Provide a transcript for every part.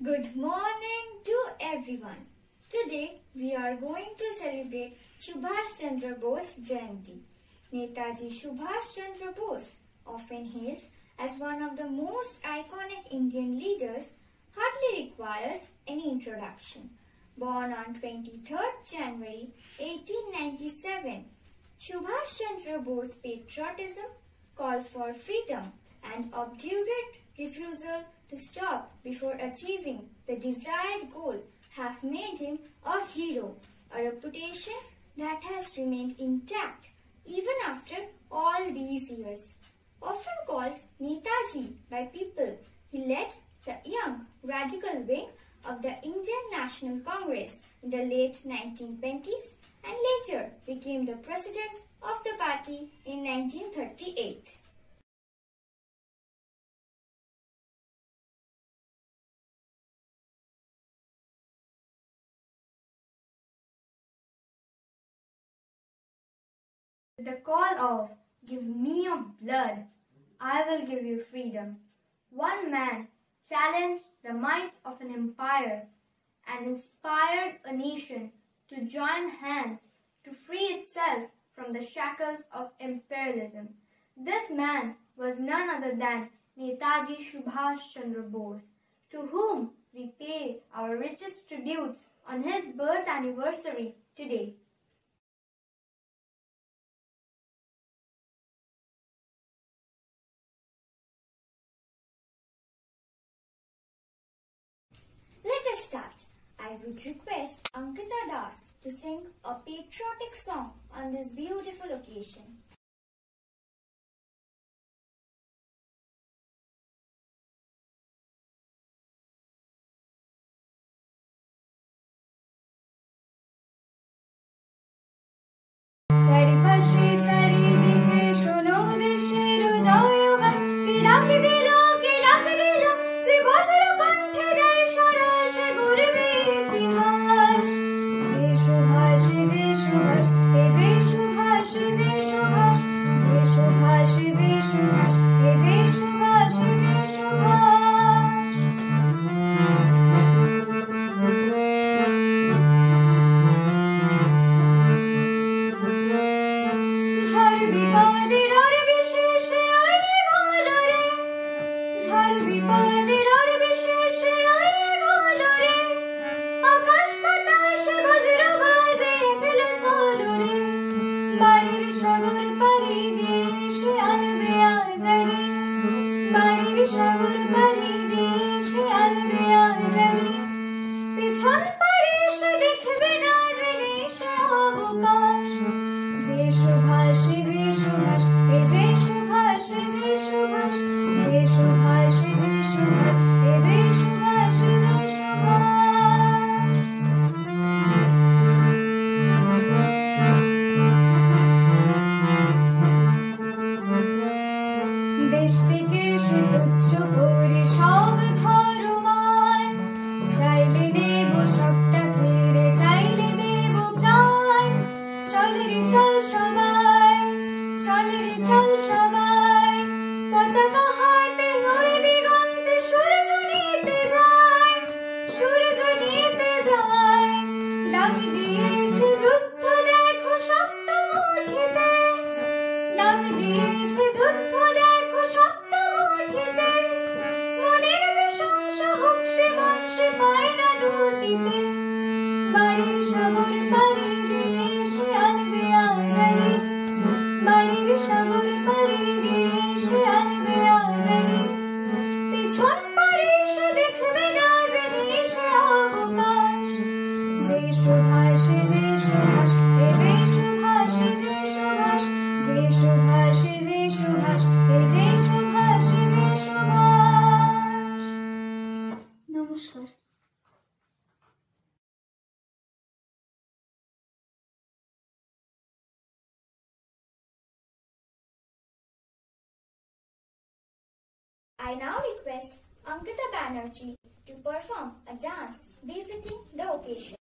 Good morning to everyone. Today we are going to celebrate Subhash Chandra Bose Jayanti. Netaji Subhash Chandra Bose, often hailed as one of the most iconic Indian leaders, hardly requires any introduction. Born on 23rd January 1897, Subhash Chandra Bose's patriotism, calls for freedom and obdurate refusal to stop before achieving the desired goal have made him a hero, a reputation that has remained intact even after all these years. Often called Netaji by people, he led the young radical wing of the Indian National Congress in the late 1920s and later became the president of the party in 1938. The call of "Give me your blood, I will give you freedom." One man challenged the might of an empire and inspired a nation to join hands to free itself from the shackles of imperialism. This man was none other than Netaji Subhash Chandra Bose, to whom we pay our richest tributes on his birth anniversary today. Let us start. I would request Ankita Das to sing a patriotic song on this beautiful occasion. Subhash বাড়িতে বাড়ির সাগর পাড়ি দিয়ে সে আনবে আজারি বাড়ির সাগর পাড়ি দিয়ে সে আনবে আজারি পিছন পারে সে দেখবে না যে সে অবকাশ যে সুভাষ যে সুভাষ এ যে সুভাষ যে সুভাষ যে সুভাষ যে সুভাষ এ যে সুভাষ যে সুভাষ। নমস্কার। I now request Ankita Banerjee to perform a dance befitting the occasion.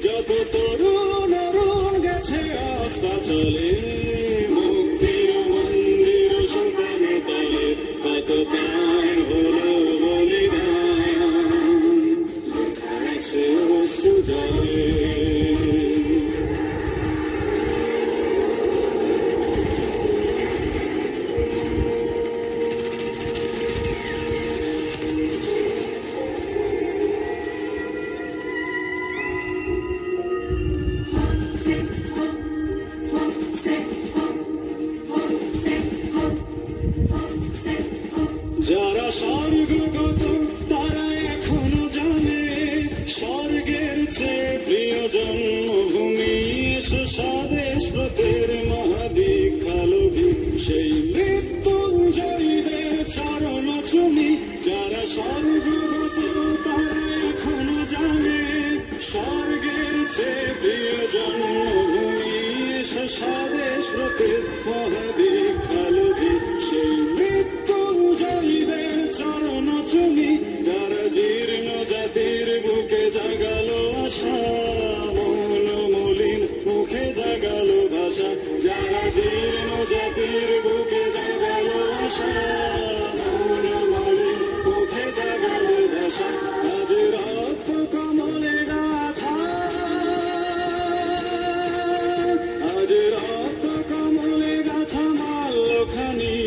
যত তরুণ অরুণ গেছে আস্থা চলে মুক্তির মন্দির সোপানে তলে কত প্রাণ হলো বলিদান লেখা আছে অশ্রু জলে। যারা স্বর্গগত তারা এখনো জানে স্বর্গের চেয়ে প্রিয় জন্মভূমি স্বদেশ ব্রতের মহাদীক্ষালোভী সেই মৃত্যুঞ্জয়ীদের চরণ চুমি। যারা স্বর্গগত তারা এখনো জানে স্বর্গের চেয়ে প্রিয় জন্মভূমি স্বদেশ ব্রতের মহাদীক্ষালোভী সেই মৃত্যুঞ্জয়ীদের চরণ চুমি। যারা জীর্ণ জাতির বুকে জাগালো আশা মৌন মলিন মুখে জাগালো ভাষা। যারা জীর্ণ জাতির বুকে জাগালো আশা মৌন মলিন মুখে জাগালো ভাষা। আজ রক্ত কমলে গাথা আজ রক্ত কমলে গাথা মাল্যখানি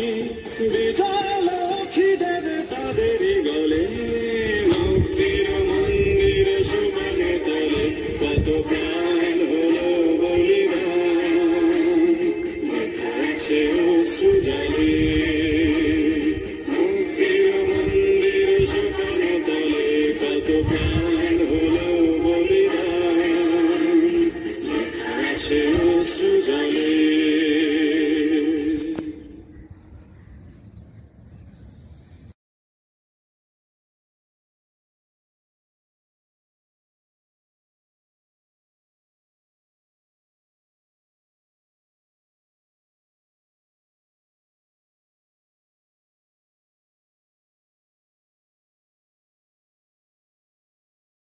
বিজয় লক্ষ্মী দেবে তাদেরই গলে মুক্তির মন্দির সোপানে তলে কত প্রাণ হলো বলিদান লেখা আছে অশ্রু জলে মুক্তির মন্দির সোপানে তলে কত প্রাণ হলো বলিদান লেখা আছে অশ্রু জলে।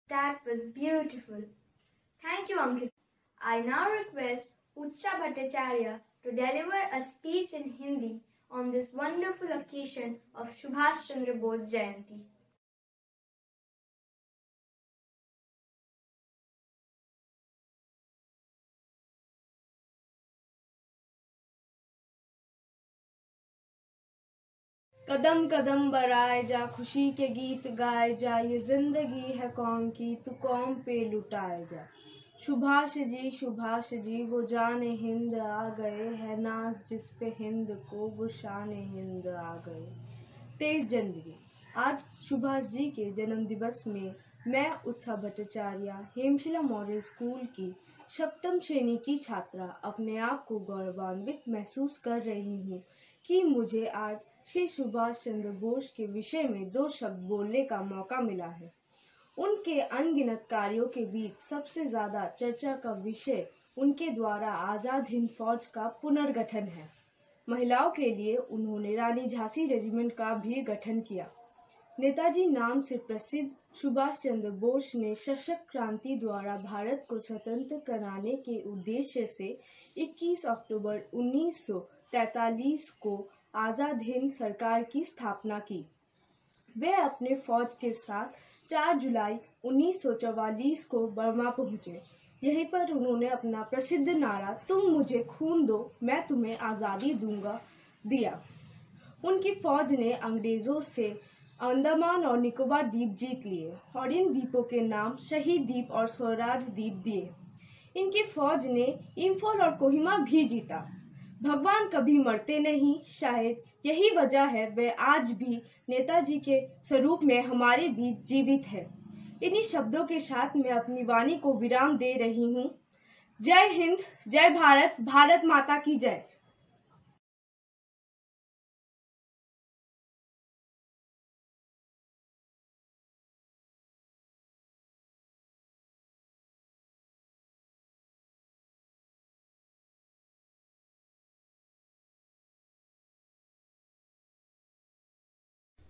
That was beautiful. Thank you, Ankita. I now request Ucha Bhattacharya to deliver a speech in Hindi on this wonderful occasion of Subhash Chandra Bose Jayanti. कदम कदम बराए जा खुशी के गीत गाए जा ये जिंदगी है कौम की तू कौम पे लुटाए जा। सुभाष जी वो जाने हिंद आ गए, है नाज जिस पे हिंद को वो शान हिंद आ गए। 23 जनवरी, आज सुभाष जी के जन्म दिवस में मैं उत्साह भट्टाचार्य हेमशिला मॉडल स्कूल की सप्तम श्रेणी की छात्रा अपने आप को गौरवान्वित महसूस कर रही हूँ कि मुझे आज श्री सुभाष चंद्र बोस के विषय में 2 शब्द बोलने का मौका मिला है। उनके अनगिनत कार्यों के बीच सबसे ज्यादा चर्चा का विषय उनके द्वारा आजाद हिंद फौज का पुनर्गठन है। महिलाओं के लिए उन्होंने रानी झांसी रेजिमेंट का भी गठन किया। नेताजी नाम से प्रसिद्ध सुभाष चंद्र बोस ने सशक्त क्रांति द्वारा भारत को स्वतंत्र कराने के उद्देश्य से 21 अक्टूबर 1943 को आजाद हिंद सरकार की स्थापना की। वे अपने फौज के साथ 4 जुलाई 1944 को बर्मा पहुंचे। यहीं पर उन्होंने अपना प्रसिद्ध नारा "तुम मुझे खून दो, मैं तुम्हें आज़ादी दूंगा" दिया। उनकी फौज ने अंग्रेजों से अंडमान और निकोबार द्वीप जीत लिए और इन द्वीपों के नाम शहीद द्वीप और स्वराज द्वीप दिए। इनकी फौज ने इम्फॉल और कोहिमा भी जीता। भगवान कभी मरते नहीं, शायद यही वजह है वे आज भी नेताजी के स्वरूप में हमारे बीच जीवित है। इन्हीं शब्दों के साथ मैं अपनी वाणी को विराम दे रही हूँ। जय हिंद, जय भारत, भारत माता की जय।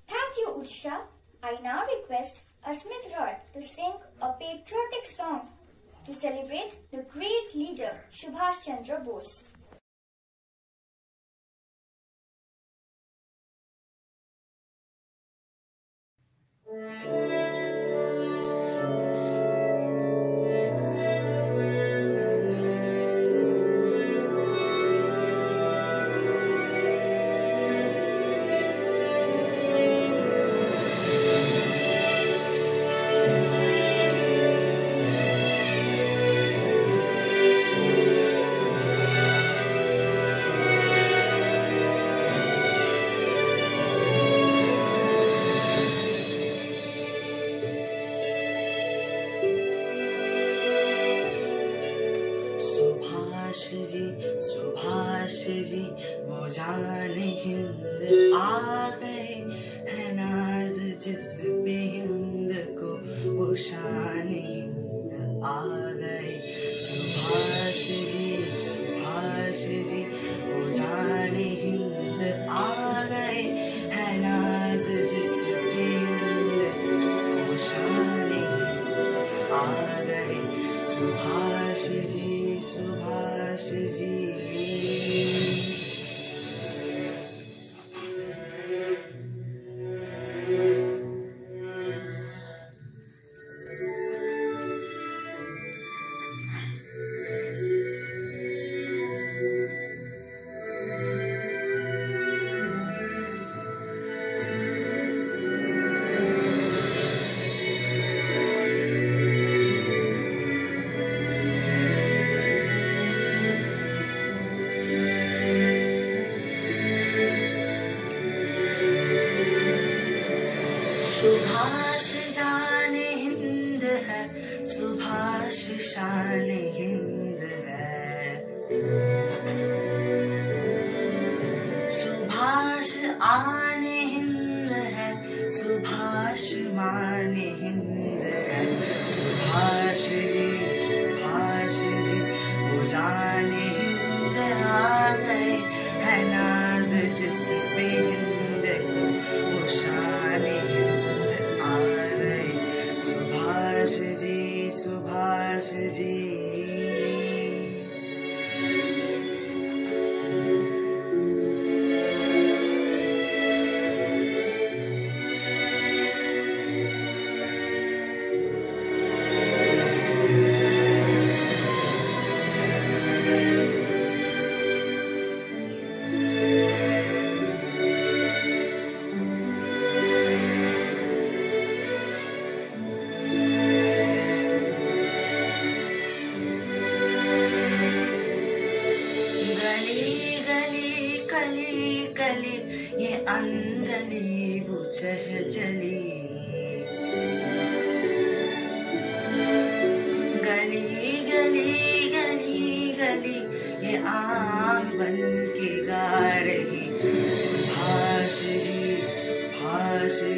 Thank you, Utsha. I now request Asmit Roy to sing a patriotic song to celebrate the great leader Subhash Chandra Bose. Subhash ji वो जाने हिंद आ गए, है नाज जिस पे हिंद को वो शान हिंद आ गए। सुभाष जी वो जाने हिंद आ गए, है नाज जिस पे हिंद को वो शान हिंद आ गए। सुभाष जी सुभाष जाने हिंद है, सुभाष शान हिंद है। सुभाष आने हिंद है, सुभाष माने हिंद है। सुभाष जी वो जाने हिंद आ गए, है नाज जिस पे हिंद को वो शान हिंद आ गए। सुभाष जी गली ये अंगली वो चहचली गली गली गली गली ये आम बन के गा रही सुभाष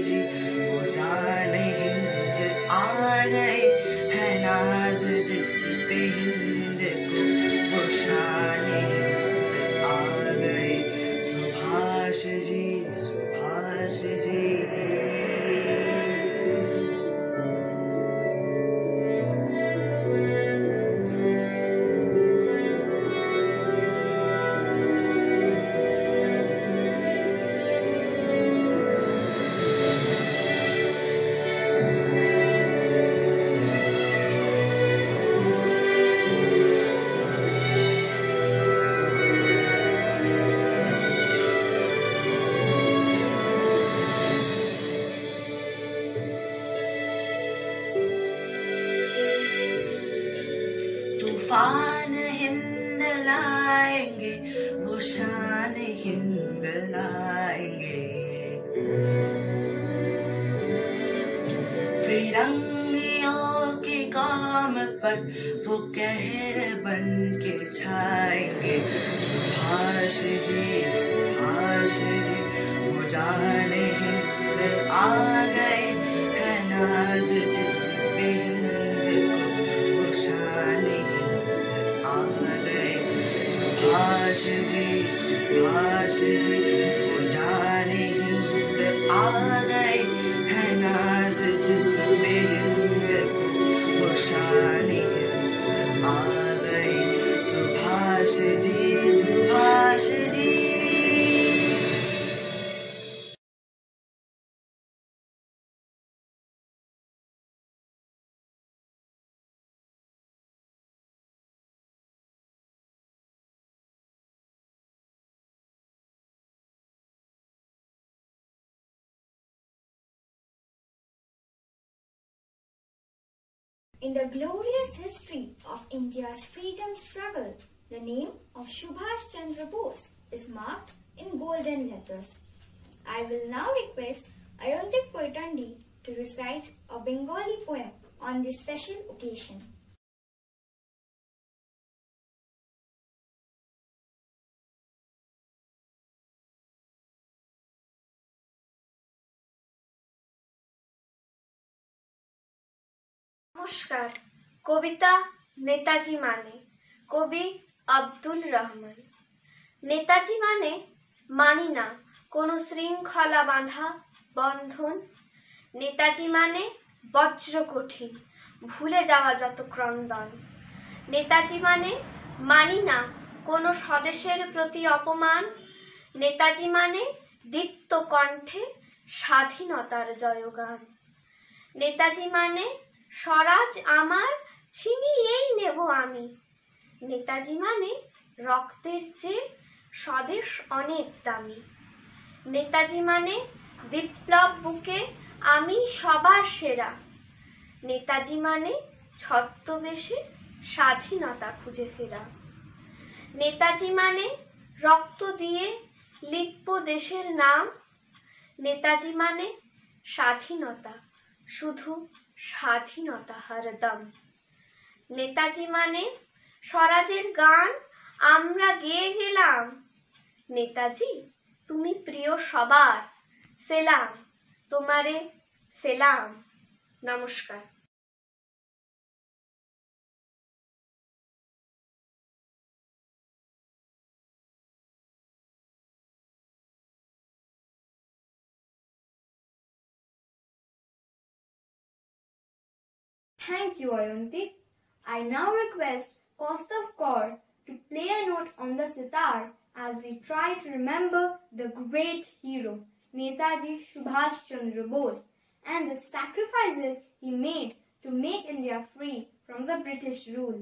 जी वो जाने हिंद आ गए है नाज जिस पे हिंद को वो शान हिंद आ गए सुभाष जी तूफान हिंद लाएंगे वो शान हिंद लाएंगे फिरंगियों के काम पर वो कहर बन के छाएंगे सुभाष जी वो जाने हिंद आ गए है नाज जिस पे हिंद को वो शान सुभाष जी वो जाने हिंद आ गए है नाज जिस पे हिंद वो शान आ गए Subhash ji In the glorious history of India's freedom struggle, the name of Subhash Chandra Bose is marked in golden letters. I will now request Ayontik Poitandi to recite a Bengali poem on this special occasion. নমস্কার। কবিতা নেতাজি মানে, কবি আব্দুল রহমান। নেতাজি মানে মানি না কোনো শৃঙ্খলা বাঁধা বন্ধন। নেতাজি মানে বজ্র কঠিন, ভুলে যাওয়া যত ক্রন্দন। নেতাজি মানে মানি না কোনো স্বদেশের প্রতি অপমান। নেতাজি মানে দীপ্ত কণ্ঠে স্বাধীনতার জয়গান। নেতাজি মানে স্বরাজ আমার ছিনিয়েই নেব আমি। নেতাজি মানে রক্তের চেয়ে স্বদেশ অনেক দামি। নেতাজি মানে বিপ্লব বুকে আমি সবার সেরা। নেতাজি মানে ছদ্মবেশে স্বাধীনতা খুঁজে ফেরা। নেতাজি মানে রক্ত দিয়ে লিখব দেশের নাম। নেতাজি মানে স্বাধীনতা, শুধু স্বাধীনতা হরদম। নেতাজি মানে স্বরাজের গান আমরা গেয়ে গেলাম। নেতাজি তুমি প্রিয় সবার, সেলাম তোমারে সেলাম। নমস্কার। Thank you, Ayontik. I now request Kaustav Kaur to play a note on the sitar as we try to remember the great hero, Netaji Subhash Chandra Bose, and the sacrifices he made to make India free from the British rule.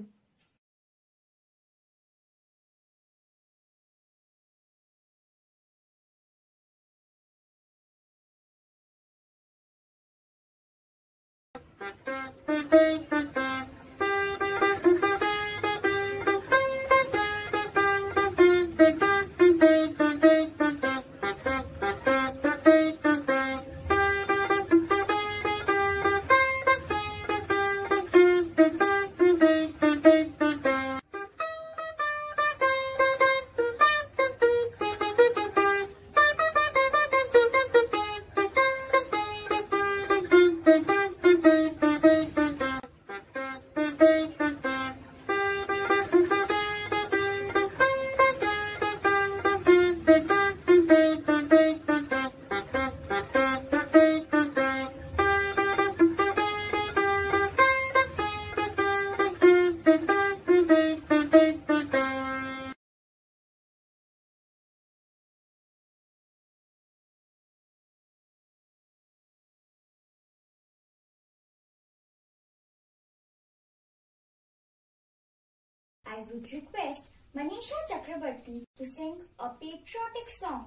I would request Manisha Chakrabarti to sing a patriotic song.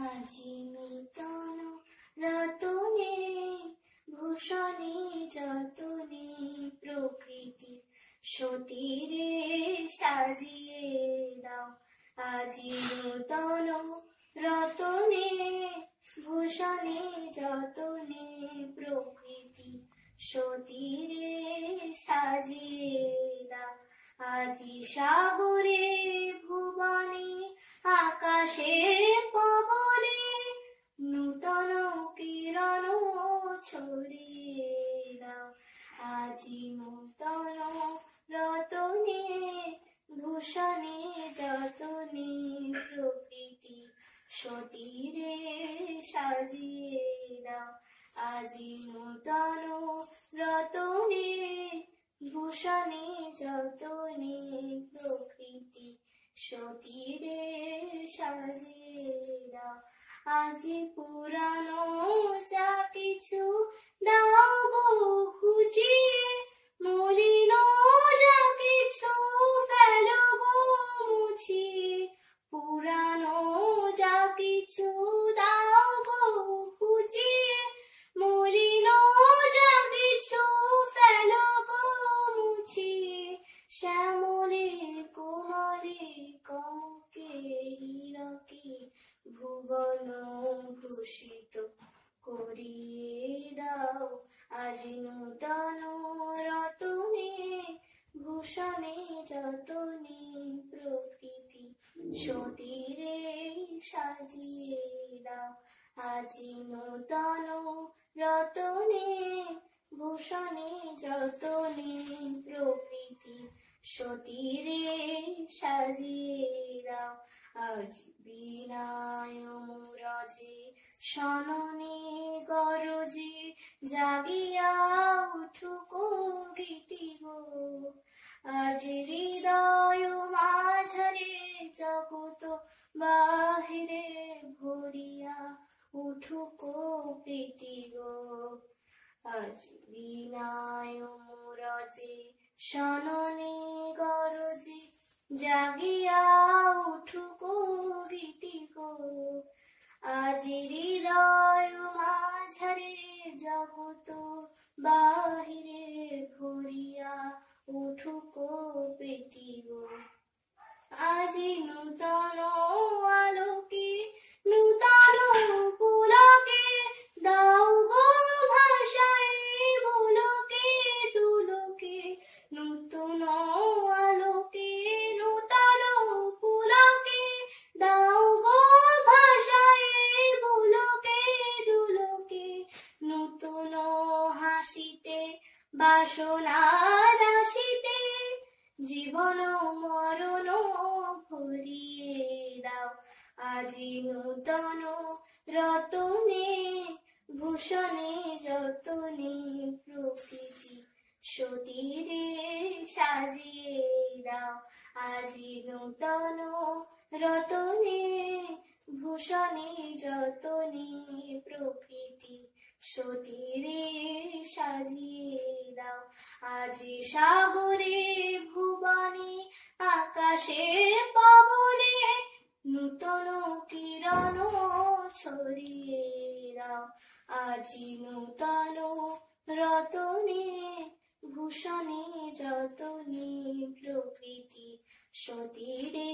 আজি নূতন রতনে ভূষণে যতনে প্রকৃতি সতীরে সাজিয়ে দাও। আজি নূতন রতনে ভূষণে যতনে প্রকৃতি সতীরে সাজিয়ে দাও। আজি সাগরে ভুবনে আকাশে পবনে নূতন কিরণ ছড়িয়ে দাও। আজি নূতন রতনে ভূষণে যতনে প্রকৃতি সতীরে সাজিয়ে দাও। আজি নূতন রতনে ভূষণে যতনে প্রকৃতি সতীরে সাজিয়ে দাও। আজি পুরানো যা কিছু দাও গো খুঁজিয়ে, মলিন যা কিছু ফেলো গো মুছিয়ে। পুরানো যা কিছু দাও গো খুঁজিয়ে, মলিন যা কিছু ফেলো গো মুছিয়ে। শ্যামলে কোমলে কমকে হীরকে ভুবন ভূষিত করিয়ে দাও। আজি নূতন রতনে ভূষণে যতনে প্রকৃতি সতীরে সাজিয়ে দাও। আজি নূতন রতনে ভূষণে যতনে প্রকৃতি সতীরে সাজিয়ে দাও। আজ বিনায় মুরজে সননে গরজে জাগিয়া উঠুক গীতি গো। আজ হৃদয় মাঝারে জগত বাহিরে ভরিয়া উঠুক প্রীতি গো। আজ বিনায় মুরজে সননে গরজে জাগিয়া উঠুক গীতি গো। আজ হৃদয় মাঝারে জগত বাহিরে ভরিয়া উঠুক প্রীতি গো। আজি নূতন আলোকে নূতন পুলকে দাও গো ভাষায় বুলকে দুলকে। নূতন আলোকে নূতন পুলকে দাও গো ভাষায় বুলকে দুলকে। নূতন হাসিতে বাসনা রাশিতে জীবন মরণ ভরিয়ে দাও। আজি নূতন রতনে ভূষণে যতনে প্রকৃতি সতীরে সাজিয়ে দাও। আজি নূতন রতনে ভূষণে যতনে প্রকৃতি সতীরে সাজিয়ে দাও। আজি সাগরে ভুবনে আকাশে পবনে নূতন কিরণ ছড়িয়ে দাও। আজি নূতন রতনে ভূষণে যতনে প্রকৃতি সতীরে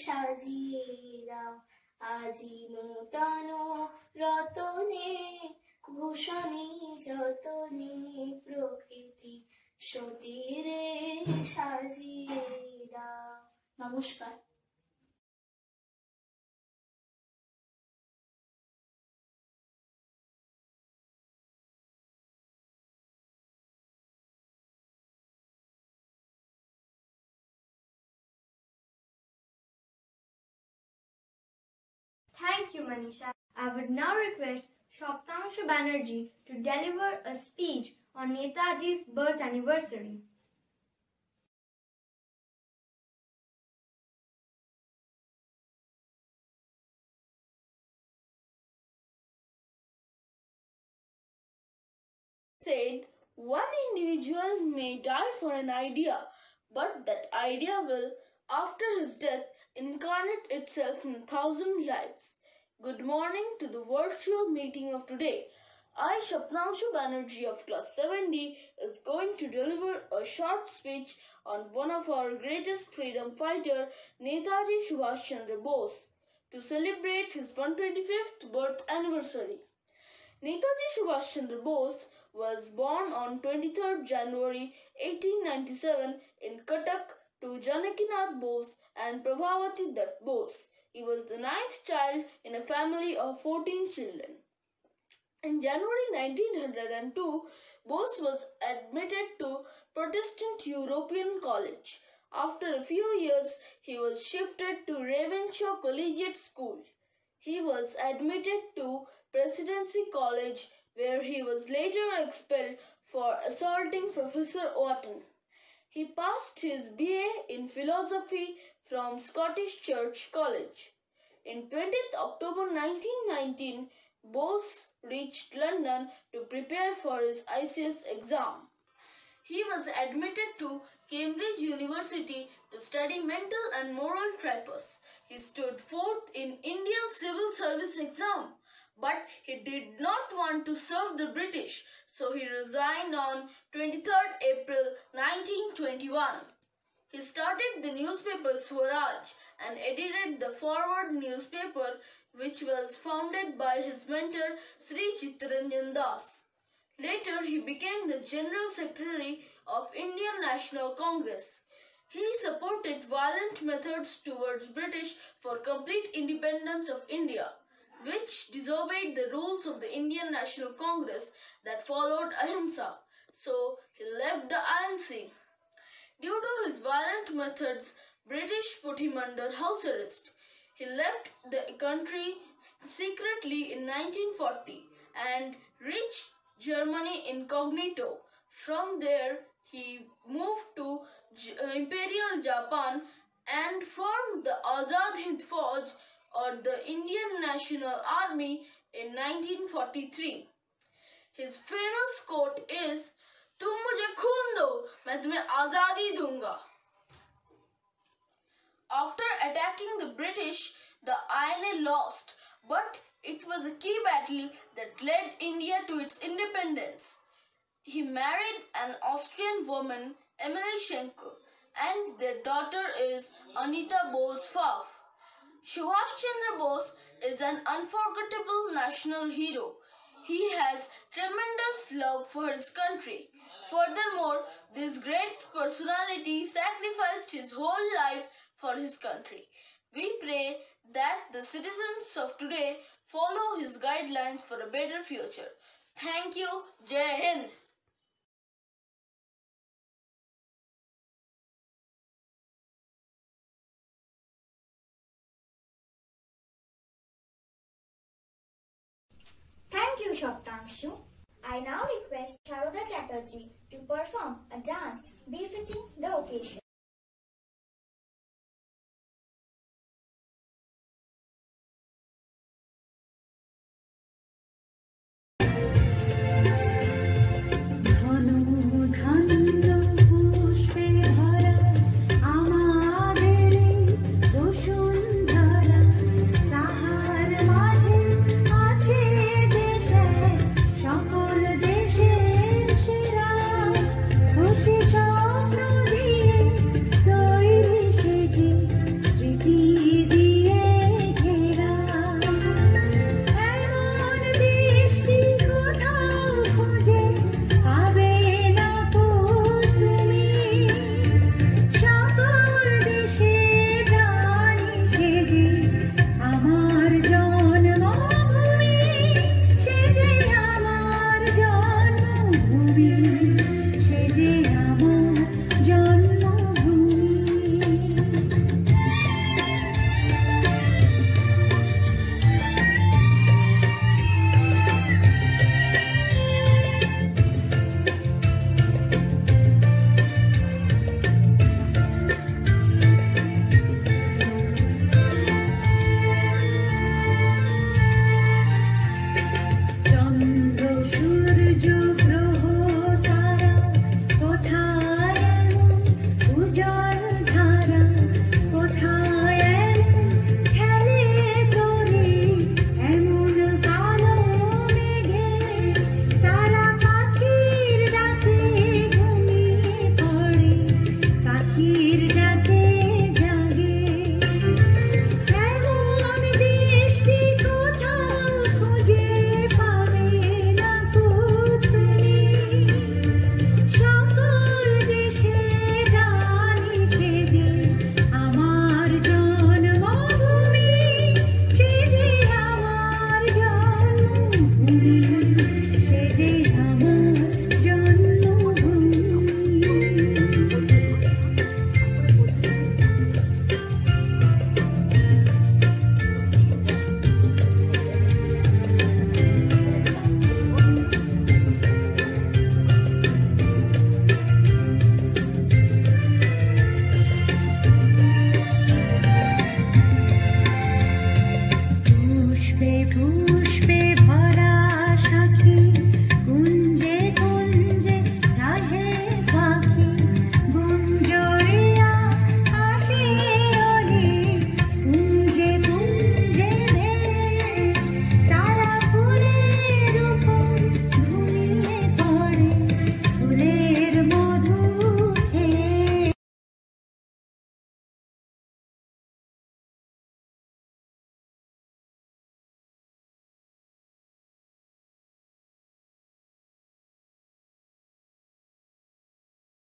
সাজিয়ে দাও। আজি নূতন রতনে ভূষণে যতনে প্রকৃতি সতীরে সাজিয়ে দাও। নমস্কার। Thank you, Manisha. I would now request Shoptanshu Banerjee to deliver a speech on Netaji's birth anniversary. said, one individual may die for an idea, but that idea will, after his death, incarnate itself in 1,000 lives. Good morning to the virtual meeting of today. I, Shapnanshu Banerjee of class 7D, is going to deliver a short speech on one of our greatest freedom fighter, Netaji Subhash Chandra Bose, to celebrate his 125th birth anniversary. Netaji Subhash Chandra Bose was born on 23rd January 1897 in Cuttack to Janakinath Bose and Prabhavati Dutt Bose. He was the 9th child in a family of 14 children. In January 1902, Bose was admitted to Protestant European College. After a few years, he was shifted to Ravenshaw Collegiate School. He was admitted to Presidency College, where he was later expelled for assaulting Professor Wharton. He passed his BA in philosophy from Scottish Church College. In 20th October 1919, Bose reached London to prepare for his ICS exam. He was admitted to Cambridge University to study mental and moral tripos. He stood fourth in Indian Civil Service exam, but he did not want to serve the British, so he resigned on 23rd April 1921. He started the newspaper Swaraj and edited the Forward newspaper, which was founded by his mentor Sri Chittaranjan Das. Later, he became the General Secretary of Indian National Congress. He supported violent methods towards British for complete independence of India, which disobeyed the rules of the Indian National Congress that followed Ahimsa, so he left the INC. Due to his violent methods, British put him under house arrest. He left the country secretly in 1940 and reached Germany incognito. From there, he moved to Imperial Japan and formed the Azad Hind Fauj, or the Indian National Army, in 1943. His famous quote is, "तुम मुझे खून दो, मैं तुम्हें आजादी दूंगा." After attacking the British, the INA lost, but it was a key battle that led India to its independence. He married an Austrian woman, Emily Schenker, and their daughter is Anita Bose-Pfaff. Subhash Chandra Bose is an unforgettable national hero. He has tremendous love for his country. Furthermore, this great personality sacrificed his whole life for his country. We pray that the citizens of today follow his guidelines for a better future. Thank you. Jai Hind. Thank you, Shapnanshu. I now request Sharoda Chatterjee to perform a dance befitting the occasion. খুশি স্বপ্ন দিয়ে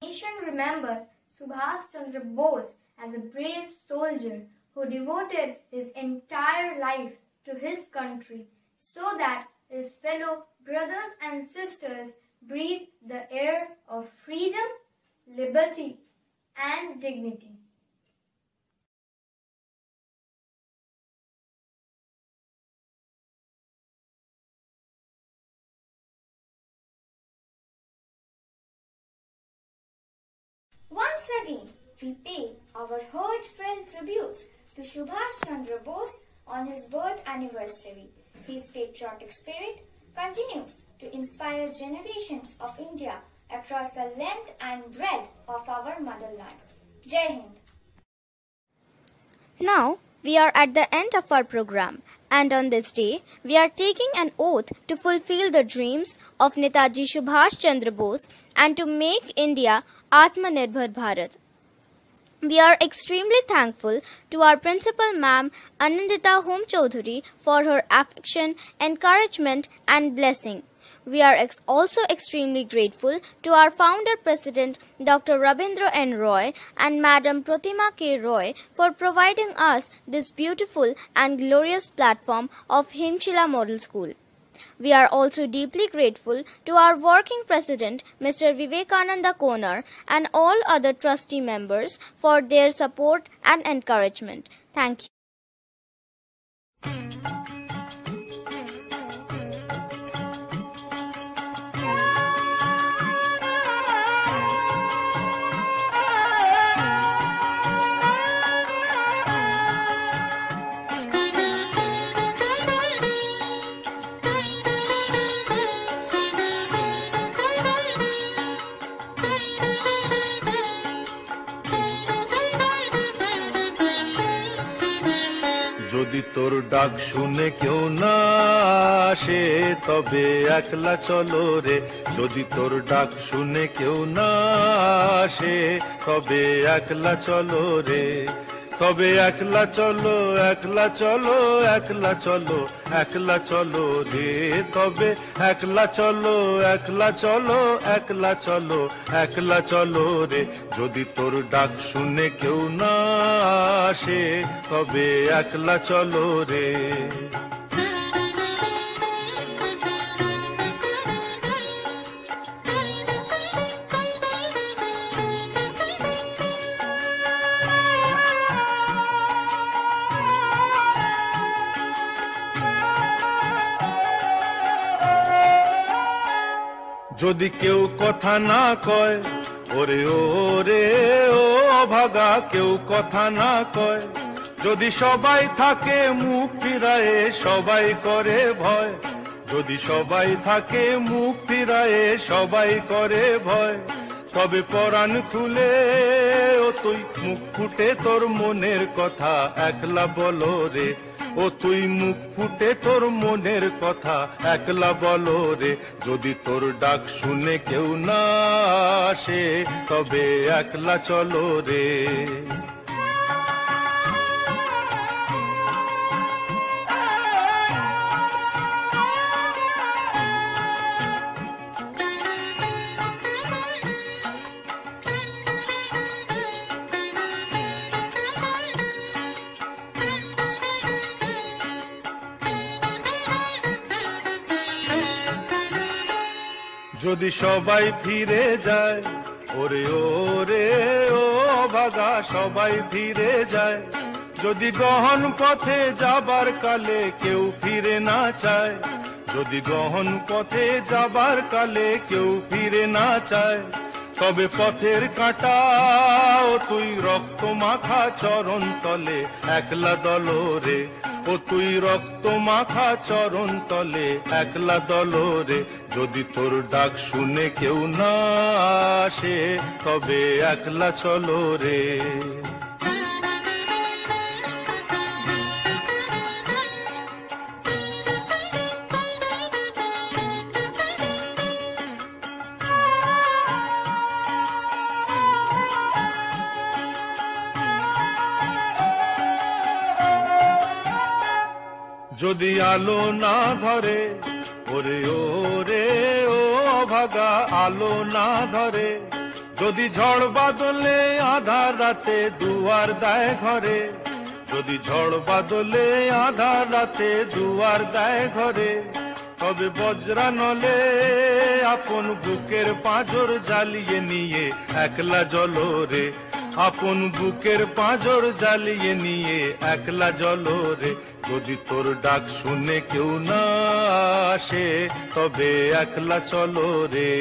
nation remembers Subhash Chandra Bose as a brave soldier who devoted his entire life to his country so that his fellow brothers and sisters breathe the air of freedom, liberty, and dignity. Once again, we pay our heartfelt tributes to Subhash Chandra Bose on his birth anniversary. His patriotic spirit continues to inspire generations of India across the length and breadth of our motherland. Jai Hind. Now, we are at the end of our program, and on this day, we are taking an oath to fulfill the dreams of Netaji Subhash Chandra Bose and to make India Atmanirbhar Bharat. We are extremely thankful to our principal ma'am Anandita Home Chaudhary for her affection, encouragement and blessing. We are also extremely grateful to our founder president Dr. Rabindra N. Roy and Madam Pratima K. Roy for providing us this beautiful and glorious platform of Himshila Model School. We are also deeply grateful to our working president, Mr. Vivekananda Konar, and all other trustee members for their support and encouragement. Thank you. যদি তোর ডাক শুনে কেউ না আসে তবে একলা চলো রে, যদি তোর ডাক শুনে কেউ না আসে তবে একলা চলো রে, তবে একলা চলো একলা চলো একলা চলো একলা চলো রে, তবে একলা চলো একলা চলো একলা চলো একলা চলো রে, যদি তোর ডাক শুনে কেউ না আসে তবে একলা চলো রে। যদি কেউ কথা না কয় ওরে ওরে ও ভাগা, কেউ কথা না কয়, যদি সবাই থাকে মুখ ফিরায়ে সবাই করে ভয়, যদি সবাই থাকে মুখ ফিরায়ে সবাই করে ভয়, তবে পরাণ খুলে ও তুই মুখ ফুটে তোর মনের কথা একলা বলো রে, ও তুই মুখ ফুটে তোর মনের কথা একলা বলো রে, যদি তোর ডাক শুনে কেউ না আসে তবে একলা চলো রে। যদি সবাই ফিরে যায় ওরে ওরে ও ভাগা, সবাই ফিরে যায়, যদি গহন পথে যাবার কালে কেউ ফিরে না চায়, যদি গহন পথে যাবার কালে কেউ ফিরে না চায়, তবে পথের কাঁটা ও তুই রক্ত মাখা চরণ তলে একলা দলো রে, ও তুই রক্ত মাখা চরণ তলে একলা দলো রে, যদি তোর ডাক শুনে কেউ না আসে তবে একলা চলো রে। যদি আলো না ধরে ওরে ওরে ও ভাগা, আলো না ধরে, যদি ঝড় বাদলে আধার রাতে দুয়ার দেয় ঘরে, যদি ঝড় বাদলে আধার রাতে দুয়ার দেয় ঘরে, তবে বজ্রা নলে আপন বুকের পাঁজর জ্বালিয়ে নিয়ে একলা জলরে, আপন বুকের পাঁজর জ্বালিয়ে নিয়ে একলা জলরে। যদি তোর ডাক শুনে কেউ না আসে তবে একলা চলো রে।